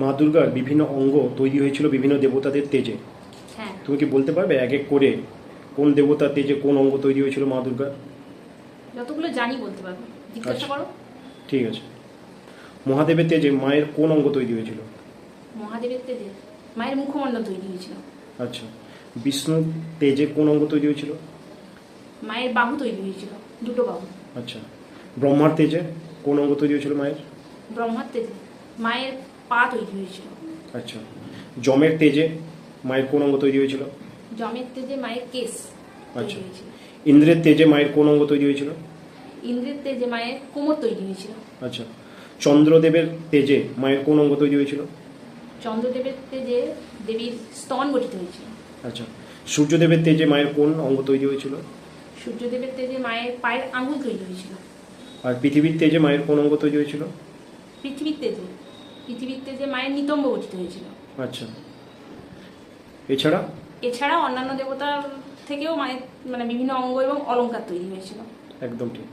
মা দুর্গার বিভিন্ন অঙ্গ তৈরি হয়েছিল বিভিন্ন দেবতাদের তেজে। হ্যাঁ, তুমি কি বলতে পারবে এক এক করে কোন দেবতার তেজে কোন অঙ্গ তৈরি হয়েছিল মা দুর্গার? যতগুলো জানি বলতে পারবো, জিজ্ঞাসা আচ্ছা। করো। ঠিক আছে। মহাদেবের তেজে মায়ের কোন অঙ্গ তৈরি হয়েছিল? মহাদেবের তেজে মায়ের মুখমণ্ডল তৈরি হয়েছিল। আচ্ছা। বিষ্ণুর তেজে কোন অঙ্গ তৈরি হয়েছিল? মায়ের বাহু তৈরি হয়েছিল, দুটো বাহু। আচ্ছা। ব্রহ্মার তেজে কোন অঙ্গ তৈরি হয়েছিল মায়ের? ব্রহ্মার তেজে মায়ের পা তৈরি হয়েছিল। আচ্ছা। যমের তেজে মায়ের কোন অঙ্গ তৈরি হয়েছিল? যমের তেজে মায়ের কেশ তৈরি আচ্ছা। হয়েছিল। ইন্দ্রের তেজে মায়ের কোন অঙ্গ তৈরি হয়েছিল? ইন্দ্রের তেজে মায়ের কোমর তৈরি হয়েছিল। আচ্ছা। চন্দ্রদেবের তেজে মায়ের কোন অঙ্গ তৈরি হয়েছিল? চন্দ্রদেবের তেজে দেবীর স্তন গঠিত হয়েছিল। আচ্ছা। সূর্যদেবের তেজে মায়ের কোন অঙ্গ তৈরি হয়েছিল? সূর্যদেবের তেজে মায়ের পায়ের আঙুল তৈরি হয়েছিল। আর পৃথিবীর তেজে মায়ের কোন অঙ্গ তৈরি হয়েছিল? পৃথিবীর তেজে মায়ের নিতম্ব গঠিত হয়েছিল। আচ্ছা। এছাড়া? এছাড়া অন্যান্য দেবতার থেকেও মায়ের বিভিন্ন অঙ্গ এবং অলংকার তৈরি হয়েছিল। একদম ঠিক।